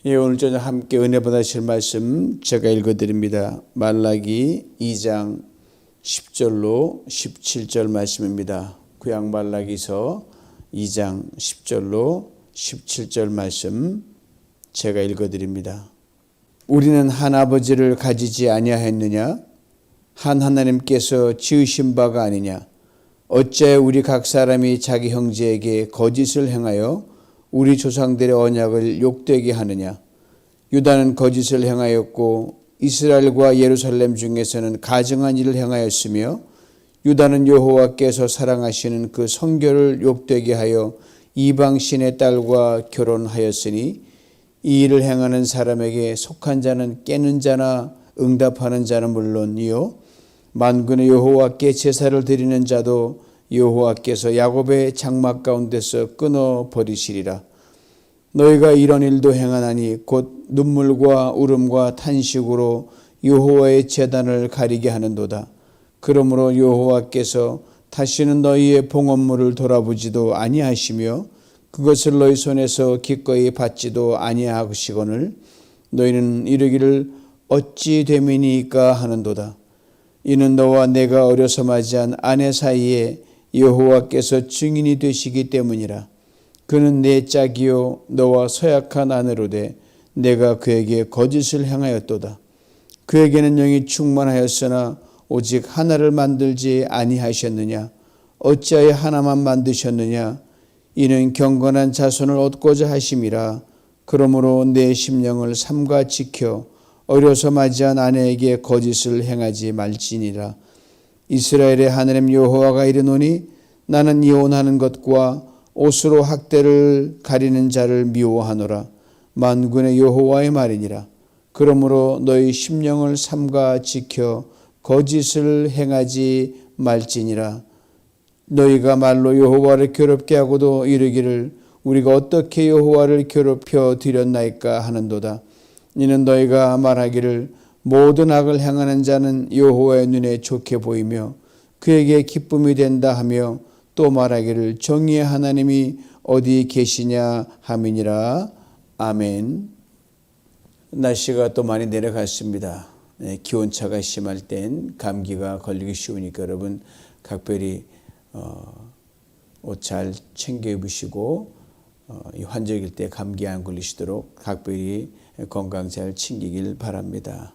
예, 오늘 저녁 함께 은혜 받으실 말씀 제가 읽어드립니다. 말라기 2장 10절로 17절 말씀입니다. 구약 말라기서 2장 10절로 17절 말씀 제가 읽어드립니다. 우리는 한 아버지를 가지지 아니하였느냐? 한 하나님께서 지으신 바가 아니냐? 어찌하여 우리 각 사람이 자기 형제에게 거짓을 행하여 우리 조상들의 언약을 욕되게 하느냐? 유다는 거짓을 행하였고 이스라엘과 예루살렘 중에서는 가증한 일을 행하였으며 유다는 여호와께서 사랑하시는 그 성결을 욕되게 하여 이방신의 딸과 결혼하였으니 이 일을 행하는 사람에게 속한 자는 깨는 자나 응답하는 자는 물론이요 만군의 여호와께 제사를 드리는 자도 여호와께서 야곱의 장막 가운데서 끊어버리시리라. 너희가 이런 일도 행하나니 곧 눈물과 울음과 탄식으로 여호와의 제단을 가리게 하는도다. 그러므로 여호와께서 다시는 너희의 봉헌물을 돌아보지도 아니하시며 그것을 너희 손에서 기꺼이 받지도 아니하시거늘 너희는 이르기를 어찌 됨이니까 하는도다. 이는 너와 내가 어려서 맞이한 아내 사이에 여호와께서 증인이 되시기 때문이라. 그는 내 짝이요 너와 서약한 아내로되 내가 그에게 거짓을 행하였도다. 그에게는 영이 충만하였으나 오직 하나를 만들지 아니하셨느냐? 어찌하여 하나만 만드셨느냐? 이는 경건한 자손을 얻고자 하심이라. 그러므로 내 심령을 삼가 지켜 어려서 맞이한 아내에게 거짓을 행하지 말지니라. 이스라엘의 하나님 여호와가 이르노니 나는 이혼하는 것과 옷으로 학대를 가리는 자를 미워하노라. 만군의 여호와의 말이니라. 그러므로 너희 심령을 삼가 지켜 거짓을 행하지 말지니라. 너희가 말로 여호와를 괴롭게 하고도 이르기를 우리가 어떻게 여호와를 괴롭혀 드렸나이까 하는도다. 이는 너희가 말하기를 모든 악을 행하는 자는 여호와의 눈에 좋게 보이며 그에게 기쁨이 된다 하며 또 말하기를 정의의 하나님이 어디 계시냐 함이니라. 아멘. 날씨가 또 많이 내려갔습니다. 기온차가 심할 땐 감기가 걸리기 쉬우니까 여러분 각별히 옷 잘 챙겨 입으시고 환절기일 때 감기 안 걸리시도록 각별히 건강 잘 챙기길 바랍니다.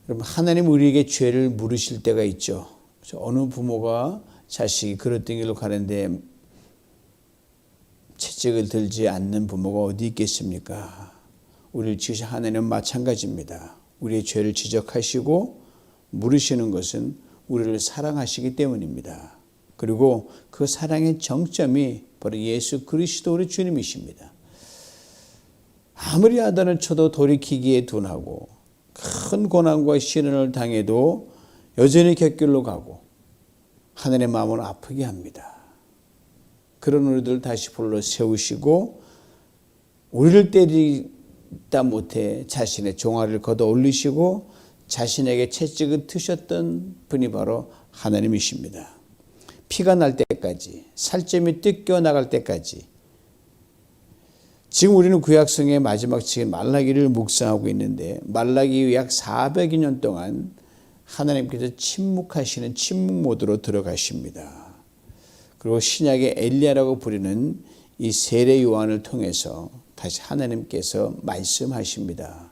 여러분 하나님 우리에게 죄를 물으실 때가 있죠. 어느 부모가 자식이 그릇된 길로 가는데 채찍을 들지 않는 부모가 어디 있겠습니까? 우리를 지으신 하나님은 마찬가지입니다. 우리의 죄를 지적하시고 물으시는 것은 우리를 사랑하시기 때문입니다. 그리고 그 사랑의 정점이 바로 예수 그리스도 우리 주님이십니다. 아무리 아단을 쳐도 돌이키기에 둔하고 큰 고난과 시련을 당해도 여전히 곁길로 가고 하늘의 마음을 아프게 합니다. 그런 우리들 다시 불러 세우시고 우리를 때리다 못해 자신의 종아리를 걷어 올리시고 자신에게 채찍을 트셨던 분이 바로 하나님이십니다. 피가 날 때까지 살점이 뜯겨 나갈 때까지 지금 우리는 구약성의 마지막 책인 말라기를 묵상하고 있는데 말라기 약 400여 년 동안 하나님께서 침묵하시는 침묵 모드로 들어가십니다. 그리고 신약의 엘리야라고 부르는 이 세례 요한을 통해서 다시 하나님께서 말씀하십니다.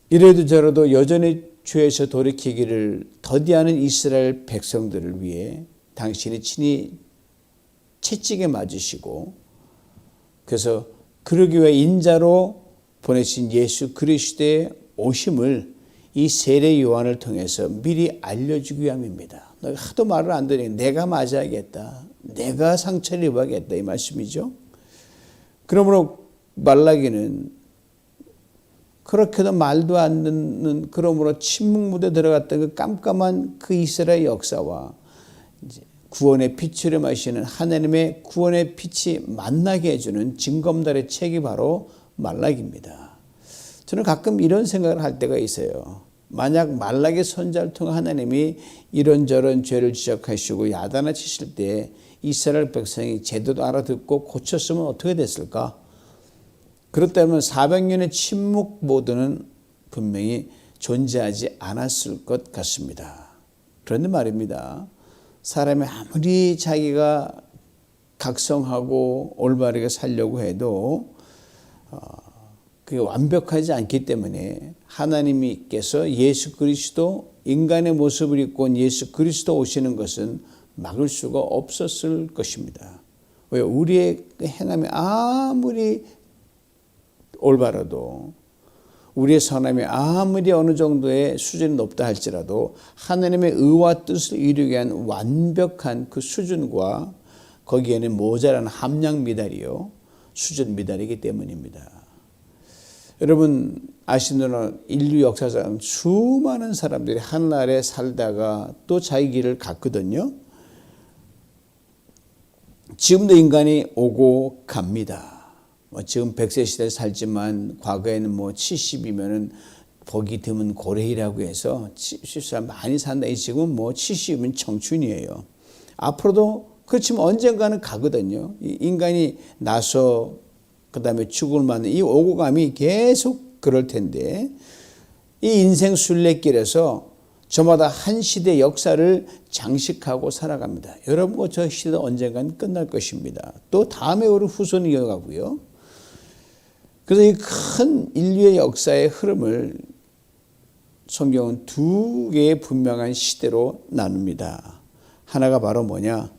이래도 저래도 여전히 죄에서 돌이키기를 더디하는 이스라엘 백성들을 위해 당신이 친히 채찍에 맞으시고 그래서 그러기 위해 인자로 보내신 예수 그리스도의 오심을 이 세례 요한을 통해서 미리 알려주기 위함입니다. 너가 하도 말을 안 들으니 내가 맞아야겠다. 내가 상처를 입어야겠다. 이 말씀이죠. 그러므로 말라기는 그렇게도 말도 안 듣는 그러므로 침묵무대에 들어갔던 그 깜깜한 그 이스라엘 역사와 이제 구원의 빛을 마시는 하나님의 구원의 빛이 만나게 해주는 징검다리의 책이 바로 말라기입니다. 저는 가끔 이런 생각을 할 때가 있어요. 만약 말라기 선지자를 통해 하나님이 이런저런 죄를 지적하시고 야단을 치실 때 이스라엘 백성이 제대로 알아듣고 고쳤으면 어떻게 됐을까? 그렇다면 400년의 침묵 모드는 분명히 존재하지 않았을 것 같습니다. 그런데 말입니다. 사람이 아무리 자기가 각성하고 올바르게 살려고 해도 그게 완벽하지 않기 때문에 하나님께서 예수 그리스도 인간의 모습을 입고 온 예수 그리스도 오시는 것은 막을 수가 없었을 것입니다. 왜? 우리의 행함이 아무리 올바라도 우리의 선함이 아무리 어느 정도의 수준이 높다 할지라도 하나님의 의와 뜻을 이루기 위한 완벽한 그 수준과 거기에는 모자란 함량 미달이요 수준 미달이기 때문입니다. 여러분 아시는 인류 역사상 수많은 사람들이 하늘나라에 살다가 또 자기 길을 갔거든요. 지금도 인간이 오고 갑니다. 지금 100세 시대에 살지만 과거에는 70이면은 보기 드문 고래이라고 해서 70살 많이 산다. 지금은 70이면 청춘이에요. 앞으로도 그렇지만 언젠가는 가거든요. 인간이 나서 그다음에 죽을 만한 이 오고 감이 계속 그럴 텐데 이 인생 순례길에서 저마다 한 시대 역사를 장식하고 살아갑니다. 여러분과 저 시대도 언젠가는 끝날 것입니다. 또 다음에 오는 후손이 이어가고요. 그래서 이 큰 인류의 역사의 흐름을 성경은 두 개의 분명한 시대로 나눕니다. 하나가 바로 뭐냐?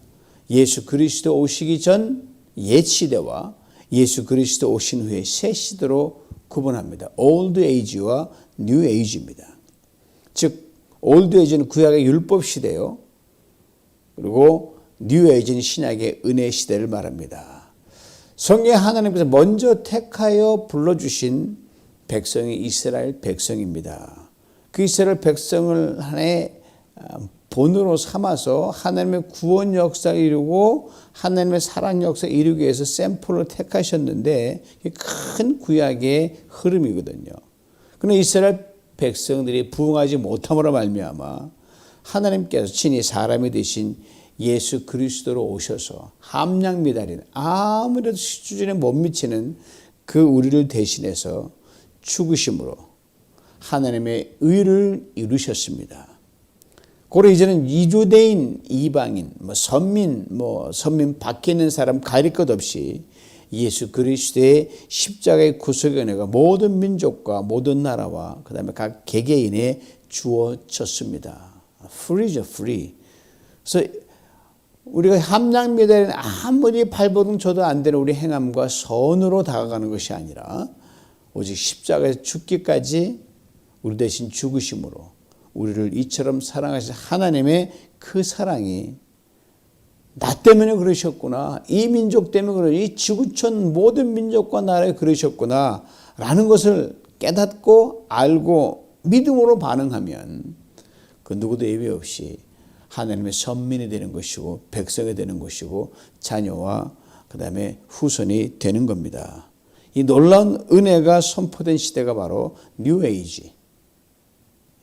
예수 그리스도 오시기 전 옛 시대와 예수 그리스도 오신 후에 새 시대로 구분합니다. Old Age와 New Age입니다. 즉 Old Age는 구약의 율법 시대요. 그리고 New Age는 신약의 은혜 시대를 말합니다. 성경에 하나님께서 먼저 택하여 불러주신 백성이 이스라엘 백성입니다. 그 이스라엘 백성을 하나의 본으로 삼아서 하나님의 구원 역사를 이루고 하나님의 사랑 역사를 이루기 위해서 샘플을 택하셨는데 큰 구약의 흐름이거든요. 그러나 이스라엘 백성들이 부응하지 못함으로 말미암아 하나님께서 친히 사람이 되신 예수 그리스도로 오셔서 함량 미달인 아무래도 수준에 못 미치는 그 우리를 대신해서 죽으심으로 하나님의 의를 이루셨습니다. 고로 이제는 이주대인, 이방인, 선민 밖에 있는 사람 가릴 것 없이 예수 그리스도의 십자가의 구속의 은혜가 모든 민족과 모든 나라와 그 다음에 각 개개인에 주어졌습니다. Free죠, free. 그래서 우리가 함량미달인 아무리 발버둥 쳐도 안 되는 우리 행함과 선으로 다가가는 것이 아니라 오직 십자가에서 죽기까지 우리 대신 죽으심으로 우리를 이처럼 사랑하신 하나님의 그 사랑이 나 때문에 그러셨구나. 이 민족 때문에 그러셨구나. 이 지구촌 모든 민족과 나라에 그러셨구나. 라는 것을 깨닫고 알고 믿음으로 반응하면 그 누구도 예외 없이 하나님의 선민이 되는 것이고 백성이 되는 것이고 자녀와 그 다음에 후손이 되는 겁니다. 이 놀라운 은혜가 선포된 시대가 바로 뉴 에이지,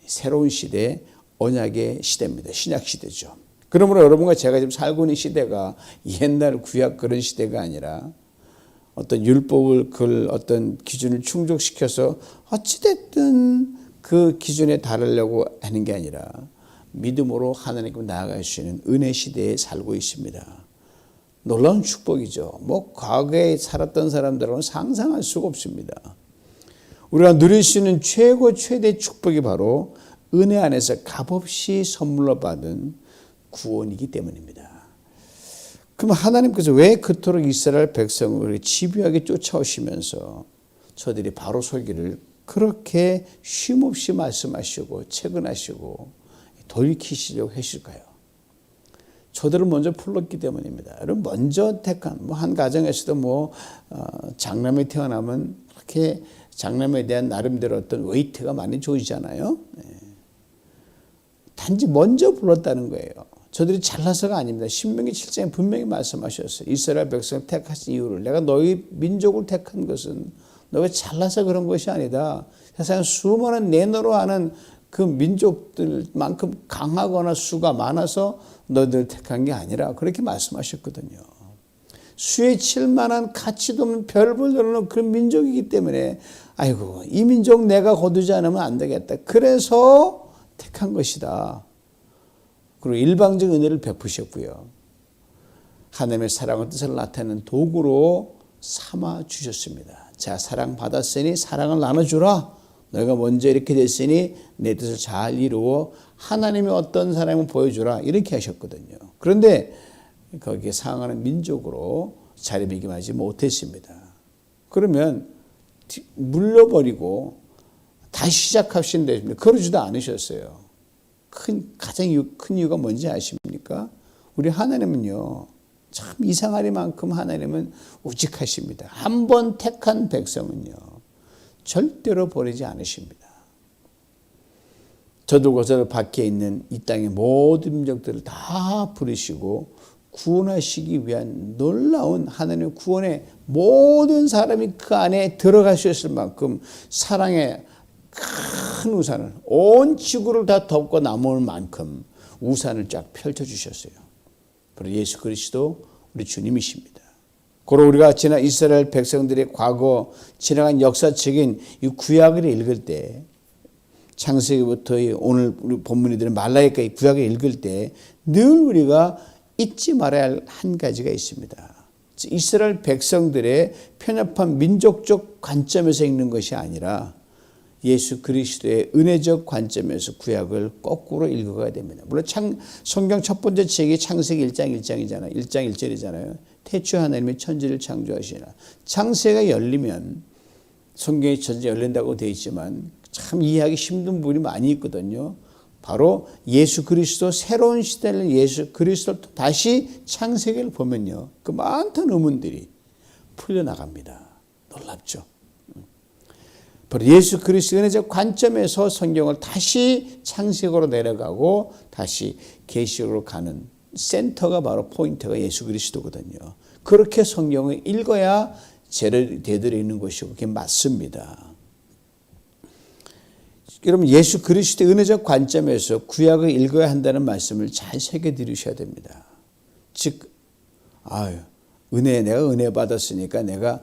새로운 시대, 언약의 시대입니다. 신약 시대죠. 그러므로 여러분과 제가 지금 살고 있는 시대가 옛날 구약 그런 시대가 아니라 어떤 율법을 어떤 기준을 충족시켜서 어찌됐든 그 기준에 달하려고 하는 게 아니라 믿음으로 하나님께 나아갈 수 있는 은혜 시대에 살고 있습니다. 놀라운 축복이죠. 과거에 살았던 사람들은 상상할 수가 없습니다. 우리가 누릴 수 있는 최대 축복이 바로 은혜 안에서 값없이 선물로 받은 구원이기 때문입니다. 그럼 하나님께서 왜 그토록 이스라엘 백성을 집요하게 쫓아오시면서 저들이 바로 서기를 그렇게 쉼없이 말씀하시고 채근하시고 돌이키시려고 하실까요? 저들을 먼저 불렀기 때문입니다. 여러분 먼저 택한 한 가정에서도 장남이 태어나면 그렇게 장남에 대한 나름대로 어떤 웨이트가 많이 좋아지잖아요. 단지 먼저 불렀다는 거예요. 저들이 잘나서가 아닙니다. 신명기 7장에 분명히 말씀하셨어요. 이스라엘 백성을 택하신 이유를 내가 너희 민족을 택한 것은 너가 잘나서 그런 것이 아니다. 세상에 수많은 내노로 하는 그 민족들만큼 강하거나 수가 많아서 너희들 택한 게 아니라 그렇게 말씀하셨거든요. 수에 칠 만한 가치도 없는 별을 들어놓은 그런 민족이기 때문에 아이고 이 민족 내가 거두지 않으면 안 되겠다. 그래서 택한 것이다. 그리고 일방적 은혜를 베푸셨고요. 하나님의 사랑과 뜻을 나타내는 도구로 삼아 주셨습니다. 자, 사랑 받았으니 사랑을 나눠주라. 너희가 먼저 이렇게 됐으니 내 뜻을 잘 이루어 하나님의 어떤 사랑을 보여주라. 이렇게 하셨거든요. 그런데 거기에 상응하는 민족으로 자리매김하지 못했습니다. 그러면 물려버리고 다시 시작하시는 데입니다. 그러지도 않으셨어요. 가장 큰 이유가 뭔지 아십니까? 우리 하나님은요, 참 이상하리만큼 하나님은 우직하십니다. 한 번 택한 백성은요, 절대로 버리지 않으십니다. 저들과 저들 밖에 있는 이 땅의 모든 민족들을 다 부르시고 구원하시기 위한 놀라운 하나님의 구원의 모든 사람이 그 안에 들어가셨을 만큼 사랑의 큰 우산을 온 지구를 다 덮고 남을 만큼 우산을 쫙 펼쳐주셨어요. 바로 예수 그리스도 우리 주님이십니다. 그리고 우리가 지난 이스라엘 백성들의 과거 지나간 역사적인 이 구약을 읽을 때 창세기부터 오늘 우리 본문이 되는 말라기까지 구약을 읽을 때 늘 우리가 잊지 말아야 할 한 가지가 있습니다. 이스라엘 백성들의 편협한 민족적 관점에서 읽는 것이 아니라 예수 그리스도의 은혜적 관점에서 구약을 거꾸로 읽어가야 됩니다. 물론 성경 첫 번째 책이 창세기 1장 1장이잖아요. 1장 1절이잖아요. 태초에 하나님이 천지를 창조하시나. 창세가 열리면 성경이 전체 열린다고 되어 있지만 참 이해하기 힘든 부분이 많이 있거든요. 바로 예수 그리스도 새로운 시대를 예수 그리스도를 다시 창세기를 보면요. 그 많던 의문들이 풀려나갑니다. 놀랍죠. 바로 예수 그리스도의 은혜적 관점에서 성경을 다시 창세기로 내려가고 다시 계시록으로 가는 센터가 바로 포인트가 예수 그리스도거든요. 그렇게 성경을 읽어야 제대로 있는 것이고 그게 맞습니다. 여러분 예수 그리스도의 은혜적 관점에서 구약을 읽어야 한다는 말씀을 잘 새겨들으셔야 됩니다. 즉 내가 은혜 받았으니까 내가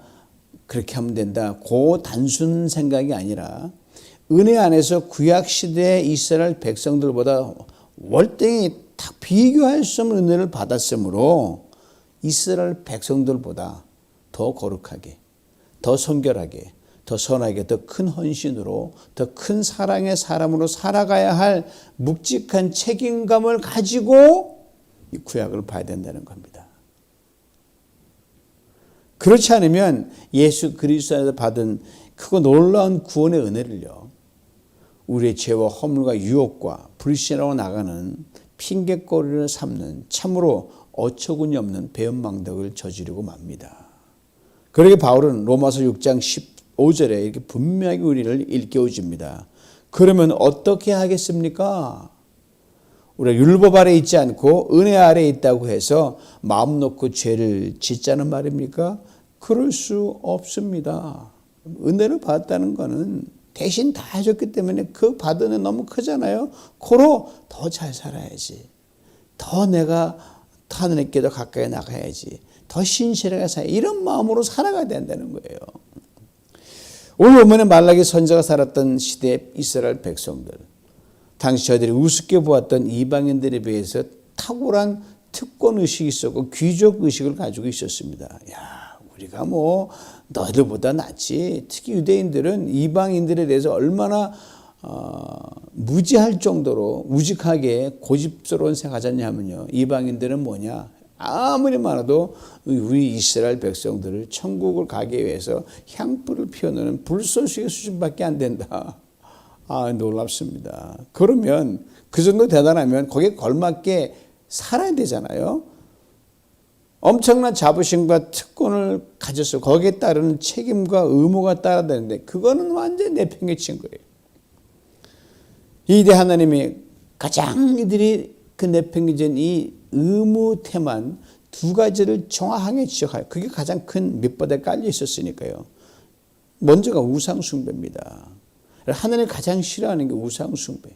그렇게 하면 된다. 그 단순 생각이 아니라 은혜 안에서 구약 시대의 이스라엘 백성들보다 월등히 다 비교할 수 없는 은혜를 받았으므로 이스라엘 백성들보다 더 거룩하게, 더 성결하게, 더 선하게, 더 큰 헌신으로, 더 큰 사랑의 사람으로 살아가야 할 묵직한 책임감을 가지고 이 구약을 봐야 된다는 겁니다. 그렇지 않으면 예수 그리스도에서 받은 크고 놀라운 구원의 은혜를요, 우리의 죄와 허물과 유혹과 불신하고 나가는 핑계거리를 삼는 참으로 어처구니 없는 배은망덕을 저지르고 맙니다. 그러게 바울은 로마서 6장 15절에 이렇게 분명하게 우리를 일깨워줍니다. 그러면 어떻게 하겠습니까? 우리가 율법 아래 있지 않고 은혜 아래 있다고 해서 마음 놓고 죄를 짓자는 말입니까? 그럴 수 없습니다. 은혜를 받았다는 것은 대신 다 해줬기 때문에 그 받은 애 너무 크잖아요. 코로 더 잘 살아야지. 더 내가 하나님께 더 가까이 나가야지. 더 신실하게 살아야지. 이런 마음으로 살아가야 된다는 거예요. 오늘 본문에 말라기 선지자가 살았던 시대의 이스라엘 백성들, 당시 저희들이 우습게 보았던 이방인들에 비해서 탁월한 특권의식이 있었고 귀족의식을 가지고 있었습니다. 우리가 너희들보다 낫지. 특히 유대인들은 이방인들에 대해서 얼마나 무지할 정도로 우직하게 고집스러운 생각하셨냐면요. 이방인들은 뭐냐. 아무리 많아도 우리 이스라엘 백성들을 천국을 가기 위해서 향불을 피워놓는 불쏘시개 수준밖에 안 된다. 놀랍습니다. 그러면 그 정도 대단하면 거기에 걸맞게 살아야 되잖아요. 엄청난 자부심과 특권을 가졌어. 거기에 따르는 책임과 의무가 따라야 되는데 그거는 완전히 내팽개친 거예요. 이대 하나님이 가장 이들이 그 내팽개진 이 의무태만 두 가지를 정확하게 지적해요. 그게 가장 큰 밑바닥에 깔려 있었으니까요. 먼저가 우상숭배입니다. 하나님이 가장 싫어하는 게 우상숭배.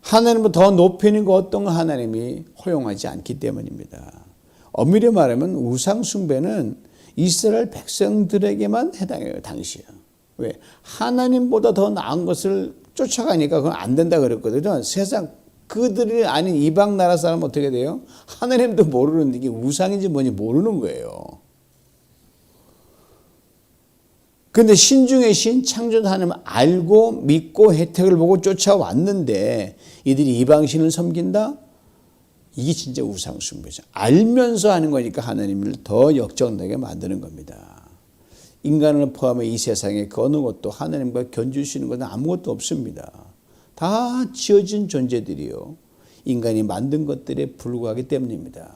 하나님보다 더 높이는 거 어떤 거 하나님이 허용하지 않기 때문입니다. 엄밀히 말하면 우상 숭배는 이스라엘 백성들에게만 해당해요. 당시에. 왜? 하나님보다 더 나은 것을 쫓아가니까 그건 안 된다 그랬거든요. 세상 그들이 아닌 이방 나라 사람은 어떻게 돼요? 하나님도 모르는 이게 우상인지 뭔지 모르는 거예요. 그런데 신중의 신 창조주 하나님 알고 믿고 혜택을 보고 쫓아왔는데 이들이 이방신을 섬긴다? 이게 진짜 우상 숭배죠. 알면서 하는 거니까 하나님을 더 역정나게 만드는 겁니다. 인간을 포함해 이 세상에 그 어느 것도 하나님과 견줄 수 있는 것은 아무것도 없습니다. 다 지어진 존재들이요. 인간이 만든 것들에 불과하기 때문입니다.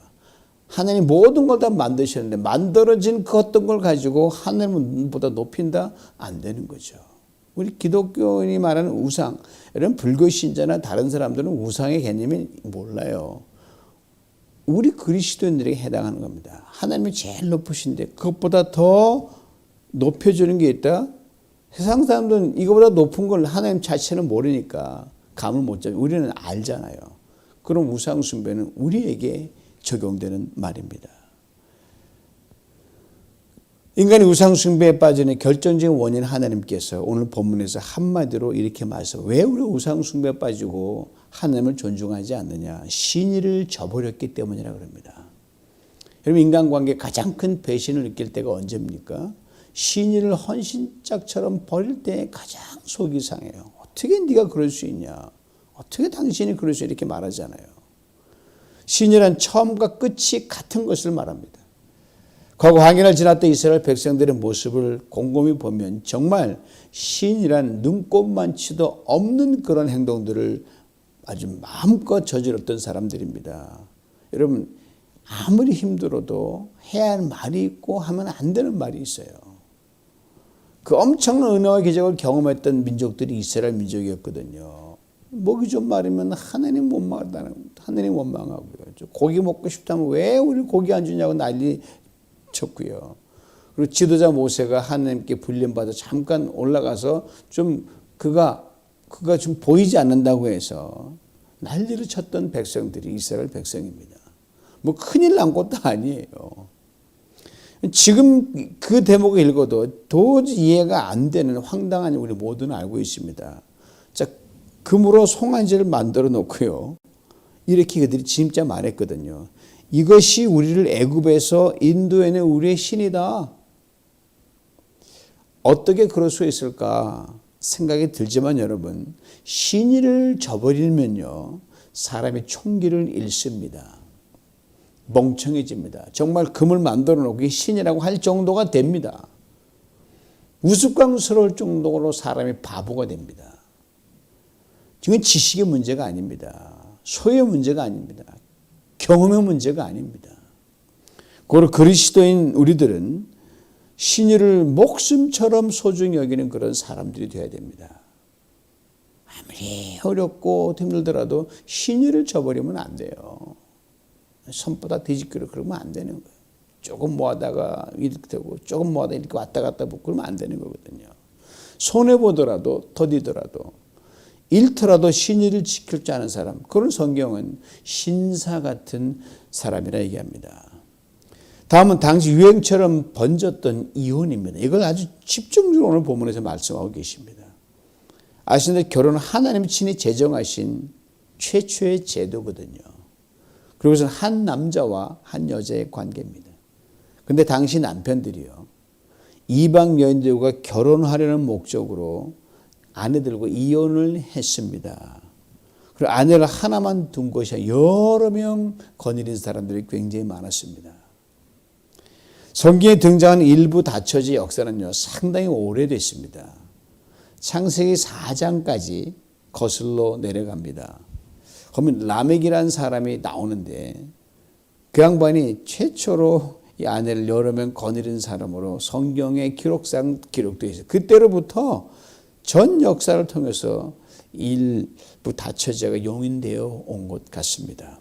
하나님 모든 걸 다 만드셨는데 만들어진 그 어떤 걸 가지고 하나님보다 높인다? 안 되는 거죠. 우리 기독교인이 말하는 우상, 이런 불교 신자나 다른 사람들은 우상의 개념이 몰라요. 우리 그리스도인들에게 해당하는 겁니다. 하나님이 제일 높으신데 그것보다 더 높여주는 게 있다? 세상 사람들은 이거보다 높은 걸 하나님 자체는 모르니까 감을 못 잡아요. 우리는 알잖아요. 그럼 우상 숭배는 우리에게 적용되는 말입니다. 인간이 우상 숭배에 빠지는 결정적인 원인 하나님께서 오늘 본문에서 한마디로 이렇게 말씀. 왜 우리가 우상 숭배에 빠지고 하나님을 존중하지 않느냐? 신의를 저버렸기 때문이라고 합니다. 여러분 인간관계에 가장 큰 배신을 느낄 때가 언제입니까? 신의를 헌신짝처럼 버릴 때 가장 속이 상해요. 어떻게 네가 그럴 수 있냐? 어떻게 당신이 그럴 수 이렇게 말하잖아요. 신이란 처음과 끝이 같은 것을 말합니다. 과거 황해를 지났던 이스라엘 백성들의 모습을 곰곰이 보면 정말 신이란 눈꼽만치도 없는 그런 행동들을 아주 마음껏 저질렀던 사람들입니다. 여러분 아무리 힘들어도 해야 할 말이 있고 하면 안 되는 말이 있어요. 그 엄청난 은혜와 기적을 경험했던 민족들이 이스라엘 민족이었거든요. 먹이 좀 마르면 하나님 원망한다는, 하나님 원망하고요. 고기 먹고 싶다면 왜 우리 고기 안 주냐고 난리 쳤고요. 그리고 지도자 모세가 하나님께 불림받아 잠깐 올라가서 좀 그가 좀 보이지 않는다고 해서 난리를 쳤던 백성들이 이스라엘 백성입니다. 뭐 큰일 난 것도 아니에요. 지금 그 대목을 읽어도 도저히 이해가 안 되는 황당한 우리 모두는 알고 있습니다. 자, 금으로 송아지를 만들어 놓고요. 이렇게 그들이 진짜 말했거든요. 이것이 우리를 애굽에서 인도해낸 우리의 신이다. 어떻게 그럴 수 있을까 생각이 들지만 여러분 신의를 저버리면요 사람이 총기를 잃습니다. 멍청해집니다. 정말 금을 만들어 놓고 신이라고 할 정도가 됩니다. 우스꽝스러울 정도로 사람이 바보가 됩니다. 지금 지식의 문제가 아닙니다. 소유의 문제가 아닙니다. 경험의 문제가 아닙니다. 그리고 그리스도인 우리들은 신의를 목숨처럼 소중히 여기는 그런 사람들이 되어야 됩니다. 아무리 어렵고 힘들더라도 신의를 저버리면 안 돼요. 손바닥 뒤집기로 그러면 안 되는 거예요. 조금 모아다가 이렇게 되고 조금 모아다 이렇게 왔다 갔다 붙고 그러면 안 되는 거거든요. 손해보더라도 더디더라도 잃더라도 신의를 지킬 줄 아는 사람, 그런 성경은 신사 같은 사람이라 얘기합니다. 다음은 당시 유행처럼 번졌던 이혼입니다. 이걸 아주 집중적으로 오늘 본문에서 말씀하고 계십니다. 아시는데 결혼은 하나님이 친히 제정하신 최초의 제도거든요. 그리고선 한 남자와 한 여자의 관계입니다. 그런데 당시 남편들이요, 이방 여인들과 결혼하려는 목적으로 아내들과 이혼을 했습니다. 그리고 아내를 하나만 둔 것이 아니라 여러 명 거느린 사람들이 굉장히 많았습니다. 성경에 등장하는 일부 다처지 역사는요 상당히 오래됐습니다. 창세기 4장까지 거슬러 내려갑니다. 그러면 라멕이라는 사람이 나오는데 그 양반이 최초로 이 아내를 여러 명 거느린 사람으로 성경의 기록상 기록되어 있어요. 그때로부터 전 역사를 통해서 일부 다처제가 용인되어 온 것 같습니다.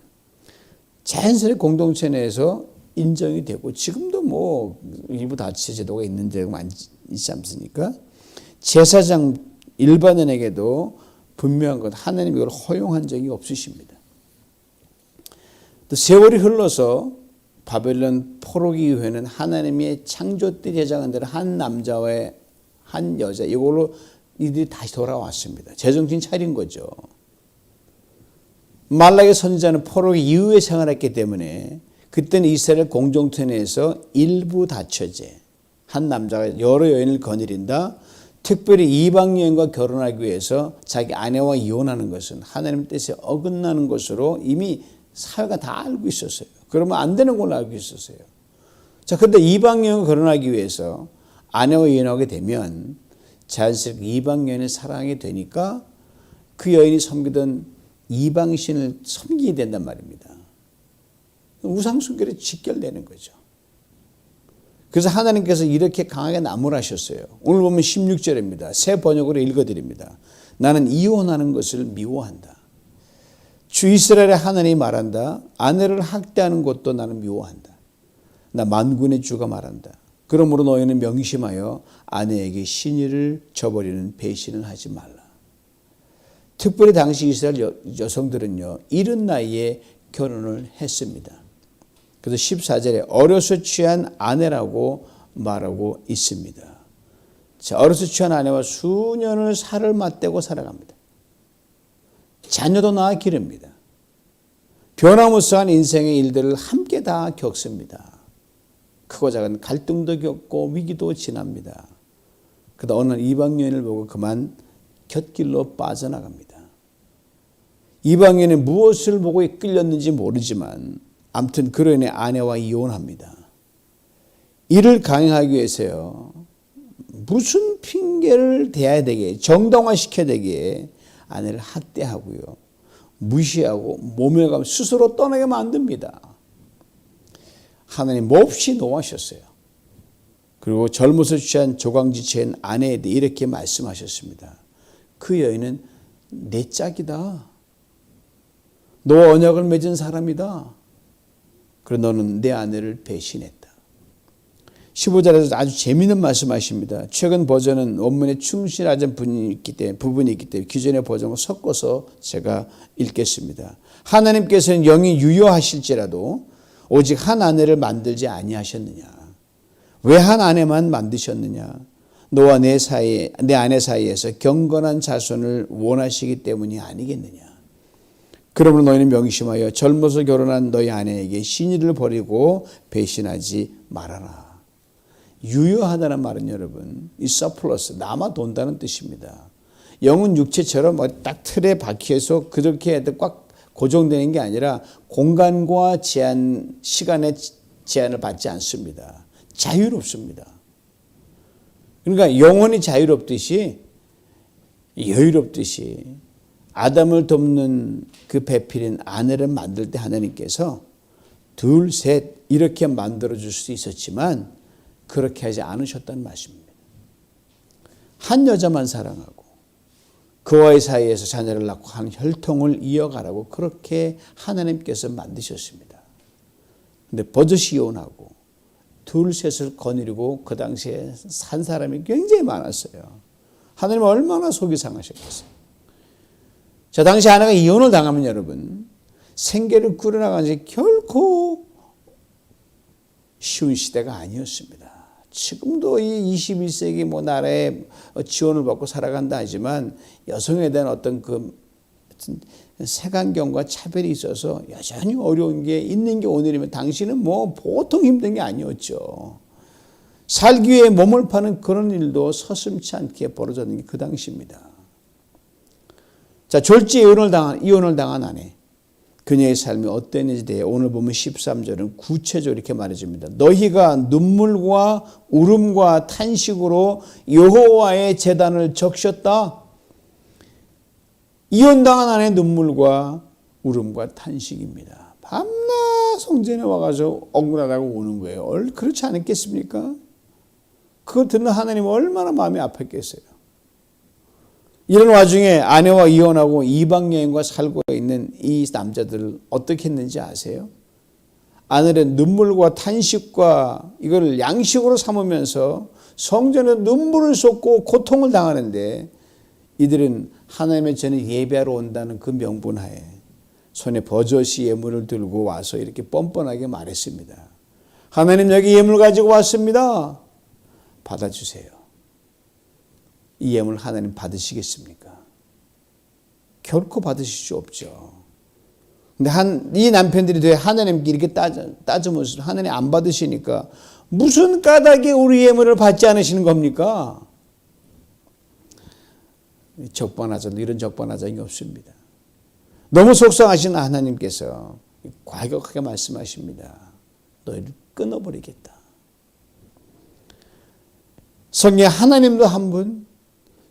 자연스레 공동체 내에서 인정이 되고 지금도 뭐 일부 다처 제도가 있는 데가 많지 않습니까? 제사장 일반인에게도 분명한 것 하나님이 이걸 허용한 적이 없으십니다. 또 세월이 흘러서 바벨론 포로기 이후에는 하나님의 창조 때 제정한 대로 한 남자와 한 여자 이걸로 이들이 다시 돌아왔습니다. 제정신 차린 거죠. 말라기 선지자는 포로기 이후에 생활했기 때문에 그때는 이스라엘 공동체 내에서 일부 다처제 한 남자가 여러 여인을 거느린다. 특별히 이방 여인과 결혼하기 위해서 자기 아내와 이혼하는 것은 하나님 뜻에 어긋나는 것으로 이미 사회가 다 알고 있었어요. 그러면 안 되는 걸로 알고 있었어요. 자, 근데 이방 여인과 결혼하기 위해서 아내와 이혼하게 되면 자연스럽게 이방 여인을 사랑하게 되니까 그 여인이 섬기던 이방신을 섬기게 된단 말입니다. 우상숭배로 직결되는 거죠. 그래서 하나님께서 이렇게 강하게 나무라셨어요. 오늘 보면 16절입니다. 새 번역으로 읽어드립니다. 나는 이혼하는 것을 미워한다. 주 이스라엘의 하나님이 말한다. 아내를 학대하는 것도 나는 미워한다. 나 만군의 주가 말한다. 그러므로 너희는 명심하여 아내에게 신의를 저버리는 배신을 하지 말라. 특별히 당시 이스라엘 여성들은요, 이른 나이에 결혼을 했습니다. 그래서 14절에 어려서 취한 아내라고 말하고 있습니다. 자, 어려서 취한 아내와 수년을 살을 맞대고 살아갑니다. 자녀도 낳아 기릅니다. 변화무쌍한 인생의 일들을 함께 다 겪습니다. 크고 작은 갈등도 겪고 위기도 지납니다. 그러다 어느 이방 여인을 보고 그만 곁길로 빠져나갑니다. 이방 여인이 무엇을 보고 끌렸는지 모르지만 아무튼 그로 인해 아내와 이혼합니다. 이를 강행하기 위해서요, 무슨 핑계를 대야 되게, 정당화시켜야 되게 아내를 학대하고요, 무시하고 모멸감 스스로 떠나게 만듭니다. 하나님 몹시 노하셨어요. 그리고 젊어서 취한 조강지체인 아내에 대해 이렇게 말씀하셨습니다. 그 여인은 내 짝이다. 너와 언약을 맺은 사람이다. 그리고 너는 내 아내를 배신했다. 15절에서 아주 재미있는 말씀하십니다. 최근 버전은 원문에 충실하던 부분이 있기 때문에 기존의 버전과 섞어서 제가 읽겠습니다. 하나님께서는 영이 유효하실지라도 오직 한 아내를 만들지 아니하셨느냐. 왜 한 아내만 만드셨느냐. 너와 내 아내 사이에서 경건한 자손을 원하시기 때문이 아니겠느냐. 그러므로 너희는 명심하여 젊어서 결혼한 너희 아내에게 신의를 버리고 배신하지 말아라. 유효하다는 말은 여러분, 이 서플러스, 남아 돈다는 뜻입니다. 영은 육체처럼 딱 틀에 박혀서 그렇게 해도 꽉 고정되는 게 아니라 공간과 제한, 시간의 제한을 받지 않습니다. 자유롭습니다. 그러니까 영혼이 자유롭듯이, 여유롭듯이 아담을 돕는 그 배필인 아내를 만들 때 하나님께서 둘, 셋 이렇게 만들어줄 수 있었지만 그렇게 하지 않으셨다는 말씀입니다. 한 여자만 사랑하고 그와의 사이에서 자녀를 낳고 한 혈통을 이어가라고 그렇게 하나님께서 만드셨습니다. 그런데 버젓이 이혼하고 둘, 셋을 거느리고 그 당시에 산 사람이 굉장히 많았어요. 하나님 얼마나 속이 상하셨겠어요. 자, 당시 아내가 이혼을 당하면 여러분, 생계를 꾸려나가는 것이 결코 쉬운 시대가 아니었습니다. 지금도 이 21세기 나라에 지원을 받고 살아간다 하지만 여성에 대한 어떤 그 색안경과 차별이 있어서 여전히 어려운 게 있는 게 오늘이면 당시는 보통 힘든 게 아니었죠. 살기 위해 몸을 파는 그런 일도 서슴지 않게 벌어졌는 게 그 당시입니다. 자, 졸지 이혼을 당한 아내. 그녀의 삶이 어땠는지에 대해 오늘 보면 13절은 구체적으로 이렇게 말해줍니다. 너희가 눈물과 울음과 탄식으로 여호와의 제단을 적셨다. 이혼당한 아내의 눈물과 울음과 탄식입니다. 밤낮 성전에 와가지고 억울하다고 우는 거예요. 그렇지 않았겠습니까? 그거 듣는 하나님 얼마나 마음이 아팠겠어요. 이런 와중에 아내와 이혼하고 이방 여인과 살고 있는 이 남자들을 어떻게 했는지 아세요? 아내의 눈물과 탄식과 이걸 양식으로 삼으면서 성전에 눈물을 쏟고 고통을 당하는데 이들은 하나님의 전에 예배하러 온다는 그 명분하에 손에 버젓이 예물을 들고 와서 이렇게 뻔뻔하게 말했습니다. 하나님 여기 예물 가지고 왔습니다. 받아주세요. 이 예물 하나님 받으시겠습니까? 결코 받으실 수 없죠. 근데 이 남편들이 왜 하나님께 이렇게 따지면서 하나님 안 받으시니까 무슨 까닭에 우리 예물을 받지 않으시는 겁니까? 적반하장, 이런 적반하장이 없습니다. 너무 속상하신 하나님께서 과격하게 말씀하십니다. 너희를 끊어버리겠다. 성경에 하나님도 한 분,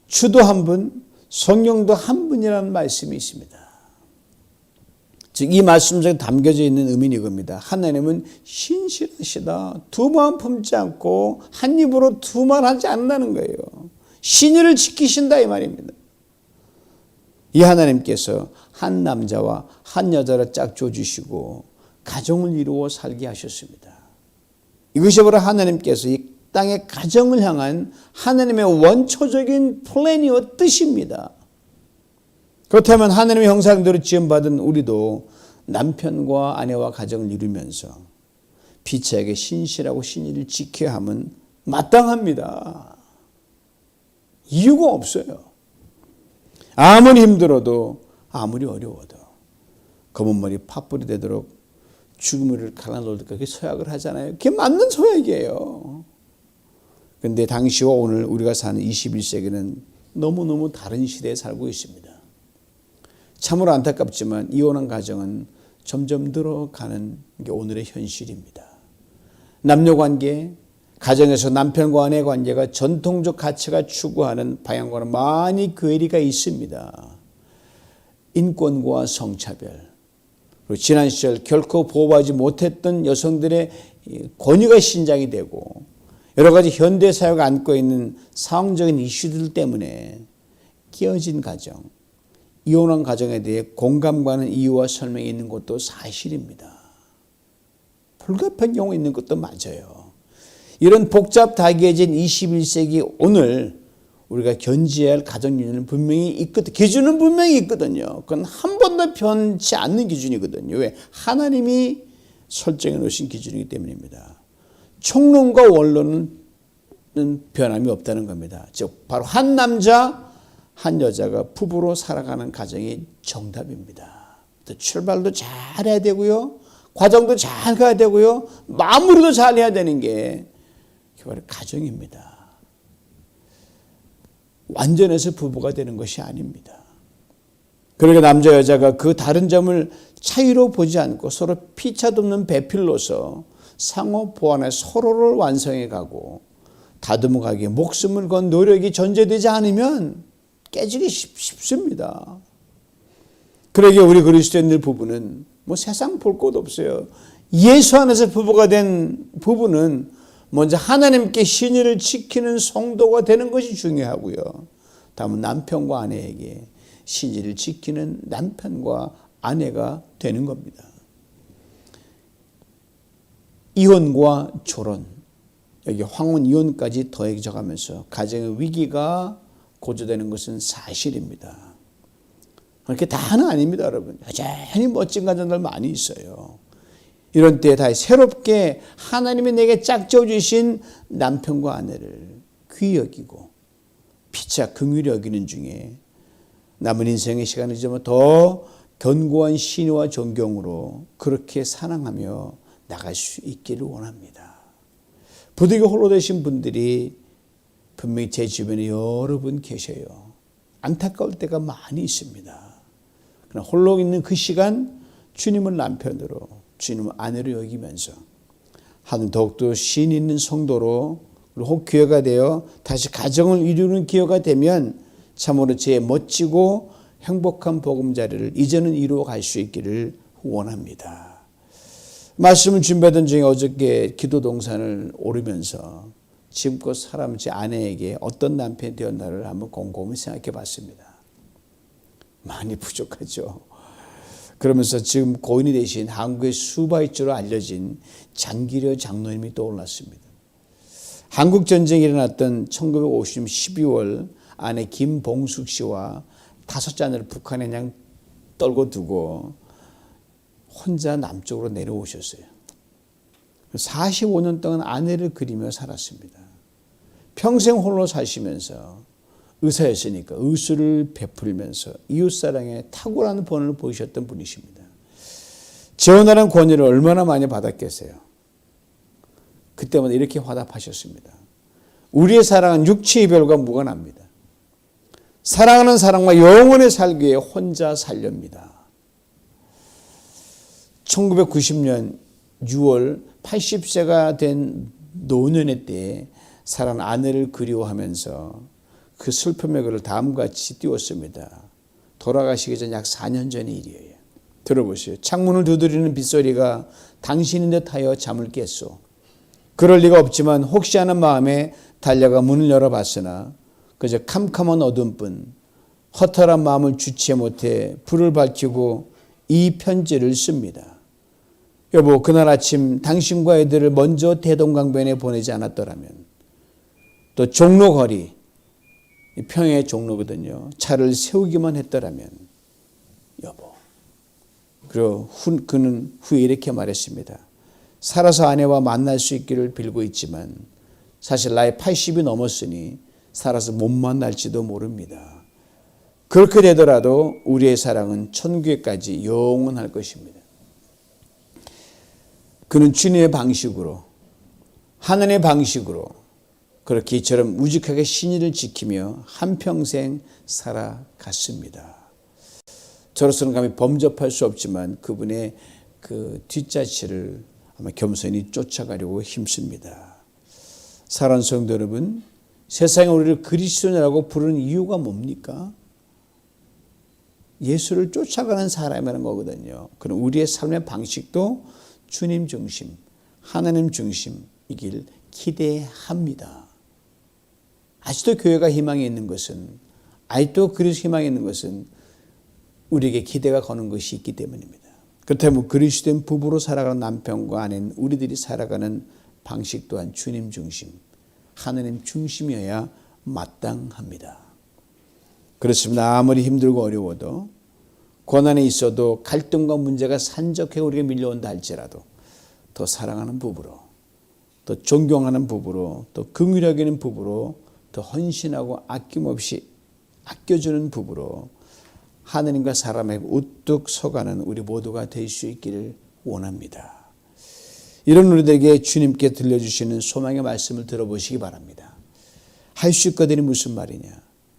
주도 한 분, 성령도 한 분이라는 말씀이 있습니다. 즉 이 말씀 속에 담겨져 있는 의미는 이겁니다. 하나님은 신실하시다. 두 마음 품지 않고 한 입으로 두 말 하지 않는다는 거예요. 신의를 지키신다 이 말입니다. 이 하나님께서 한 남자와 한 여자를 짝줘 주시고 가정을 이루어 살게 하셨습니다. 이것이 바로 하나님께서 이 땅의 가정을 향한 하나님의 원초적인 플랜이와 뜻입니다. 그렇다면 하나님의 형상대로 지음받은 우리도 남편과 아내와 가정을 이루면서 피차에게 신실하고 신의를 지켜야 함은 마땅합니다. 이유가 없어요. 아무리 힘들어도 아무리 어려워도 검은 머리 팥불이 되도록 죽음을 갈아놓을까 서약을 하잖아요. 그게 맞는 서약이에요. 그런데 당시와 오늘 우리가 사는 21세기는 너무너무 다른 시대에 살고 있습니다. 참으로 안타깝지만 이혼한 가정은 점점 늘어가는 게 오늘의 현실입니다. 남녀관계, 가정에서 남편과 아내 관계가 전통적 가치가 추구하는 방향과는 많이 괴리가 있습니다. 인권과 성차별, 그리고 지난 시절 결코 보호하지 못했던 여성들의 권위가 신장이 되고 여러 가지 현대사회가 안고 있는 상황적인 이슈들 때문에 깨어진 가정, 이혼한 가정에 대해 공감 가는 이유와 설명이 있는 것도 사실입니다. 불가피한 경우 있는 것도 맞아요. 이런 복잡다기해진 21세기 오늘 우리가 견지해야 할 가정윤리는 분명히 있거든요. 기준은 분명히 있거든요. 그건 한 번도 변치 않는 기준이거든요. 왜? 하나님이 설정해 놓으신 기준이기 때문입니다. 총론과 원론은 변함이 없다는 겁니다. 즉 바로 한 남자 한 여자가 부부로 살아가는 가정이 정답입니다. 출발도 잘해야 되고요. 과정도 잘 가야 되고요. 마무리도 잘 해야 되는 게 바로 가정입니다. 완전해서 부부가 되는 것이 아닙니다. 그러니까 남자 여자가 그 다른 점을 차이로 보지 않고 서로 피차도없는 배필로서 상호 보완해 서로를 완성해 가고 다듬어 가기에 목숨을 건 노력이 전제되지 않으면 깨지기 쉽습니다. 그러기에 우리 그리스도인들 부부는 뭐 세상 볼 것 없어요. 예수 안에서 부부가 된 부부는 먼저 하나님께 신의를 지키는 성도가 되는 것이 중요하고요. 다음은 남편과 아내에게 신의를 지키는 남편과 아내가 되는 겁니다. 이혼과 결혼, 여기 황혼 이혼까지 더해져 가면서 가정의 위기가 고조되는 것은 사실입니다. 그렇게 다는 아닙니다, 여러분. 여전히 멋진 가정들 많이 있어요. 이런 때에 다 새롭게 하나님이 내게 짝져 주신 남편과 아내를 귀히 여기고 피차 긍휼히 여기는 중에 남은 인생의 시간을 좀 더 견고한 신의와 존경으로 그렇게 사랑하며 나갈 수 있기를 원합니다. 부득이 홀로 되신 분들이 분명히 제 주변에 여러 분 계셔요. 안타까울 때가 많이 있습니다. 그러나 홀로 있는 그 시간 주님을 남편으로, 주님을 아내로 여기면서 하는 더욱더 신 있는 성도로 혹 기회가 되어 다시 가정을 이루는 기회가 되면 참으로 제 멋지고 행복한 보금자리를 이제는 이루어 갈 수 있기를 원합니다. 말씀을 준비하던 중에 어저께 기도 동산을 오르면서 지금껏 살아온 제 아내에게 어떤 남편이 되었나를 한번 곰곰이 생각해 봤습니다. 많이 부족하죠. 그러면서 지금 고인이 되신 한국의 수바이처로 알려진 장기려 장로님이 떠올랐습니다. 한국전쟁이 일어났던 1950년 12월 아내 김봉숙 씨와 5자녀를 북한에 그냥 떨고 두고 혼자 남쪽으로 내려오셨어요. 45년 동안 아내를 그리며 살았습니다. 평생 홀로 사시면서 의사였으니까 의술을 베풀면서 이웃사랑에 탁월한 본을 보이셨던 분이십니다. 재혼하는 권유를 얼마나 많이 받았겠어요. 그때마다 이렇게 화답하셨습니다. 우리의 사랑은 육체 이별과 무관합니다. 사랑하는 사람과 영원히 살기 위해 혼자 살렵니다. 1990년 6월 80세가 된 노년의 때에 사랑하는 아내를 그리워하면서 그 슬픔의 글을 다음과 같이 띄웠습니다. 돌아가시기 전 약 4년 전의 일이에요. 들어보세요. 창문을 두드리는 빗소리가 당신인 듯하여 잠을 깼소. 그럴 리가 없지만 혹시 하는 마음에 달려가 문을 열어봤으나 그저 캄캄한 어둠뿐 허탈한 마음을 주체 못해 불을 밝히고 이 편지를 씁니다. 여보, 그날 아침 당신과 애들을 먼저 대동강변에 보내지 않았더라면, 또 종로거리, 평양의 종로거든요. 차를 세우기만 했더라면, 여보. 그리고 그는 후에 이렇게 말했습니다. 살아서 아내와 만날 수 있기를 빌고 있지만 사실 나이 80이 넘었으니 살아서 못 만날지도 모릅니다. 그렇게 되더라도 우리의 사랑은 천국에까지 영원할 것입니다. 그는 주님의 방식으로, 하나님의 방식으로 그렇게 이처럼 우직하게 신의를 지키며 한평생 살아갔습니다. 저로서는 감히 범접할 수 없지만 그분의 그 뒷자치를 아마 겸손히 쫓아가려고 힘씁니다. 사랑하는 성도 여러분, 세상에 우리를 그리스도인이라고 부르는 이유가 뭡니까? 예수를 쫓아가는 사람이라는 거거든요. 그럼 우리의 삶의 방식도 주님 중심, 하나님 중심이길 기대합니다. 아직도 교회가 희망이 있는 것은, 아직도 그리스도 희망이 있는 것은 우리에게 기대가 거는 것이 있기 때문입니다. 그렇다면 그리스도인 부부로 살아가는 남편과 아내는 우리들이 살아가는 방식 또한 주님 중심, 하나님 중심이어야 마땅합니다. 그렇습니다. 아무리 힘들고 어려워도, 고난이 있어도, 갈등과 문제가 산적해 우리에게 밀려온다 할지라도 더 사랑하는 부부로, 더 존경하는 부부로, 더 긍휼히 여기는 부부로, 더 헌신하고 아낌없이 아껴주는 부부로 하느님과 사람에게 우뚝 서가는 우리 모두가 될 수 있기를 원합니다. 이런 우리들에게 주님께 들려주시는 소망의 말씀을 들어보시기 바랍니다. 할 수 있거든이 무슨 말이냐?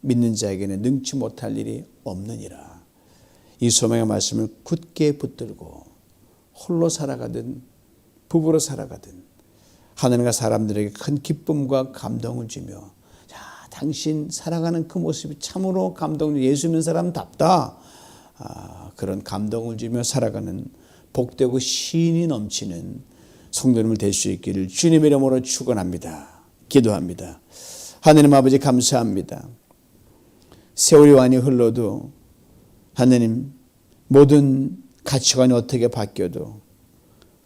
믿는 자에게는 능치 못할 일이 없느니라. 이 소망의 말씀을 굳게 붙들고 홀로 살아가든 부부로 살아가든 하나님과 사람들에게 큰 기쁨과 감동을 주며, 자, 당신 살아가는 그 모습이 참으로 감동을, 예수 믿는 사람답다. 그런 감동을 주며 살아가는 복되고 신이 넘치는 성도님을 될 수 있기를 주님의 이름으로 축원합니다. 기도합니다. 하나님 아버지 감사합니다. 세월이 많이 흘러도 하나님 모든 가치관이 어떻게 바뀌어도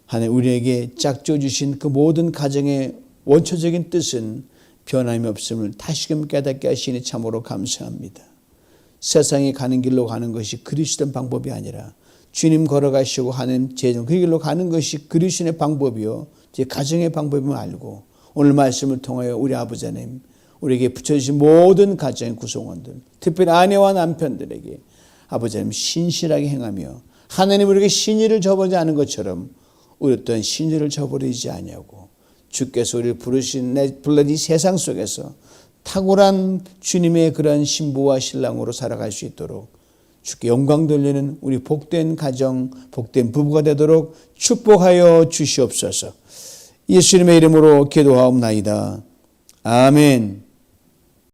하나님 우리에게 짝져 주신 그 모든 가정의 원초적인 뜻은 변함이 없음을 다시금 깨닫게 하시니 참으로 감사합니다. 세상이 가는 길로 가는 것이 그리스도의 방법이 아니라 주님 걸어가시고 하는 제정 그 길로 가는 것이 그리스도의 방법이요 제 가정의 방법임을 알고 오늘 말씀을 통하여 우리 아버지 하나님 우리에게 붙여주신 모든 가정의 구성원들, 특별히 아내와 남편들에게 아버지 하나님 신실하게 행하며 하나님 우리에게 신의를 저버리지 않은 것처럼 우리 또한 신의를 저버리지 아니하고 주께서 우리를 불러진 이 세상 속에서 탁월한 주님의 그러한 신부와 신랑으로 살아갈 수 있도록 주께 영광 돌리는 우리 복된 가정, 복된 부부가 되도록 축복하여 주시옵소서. 예수님의 이름으로 기도하옵나이다. 아멘.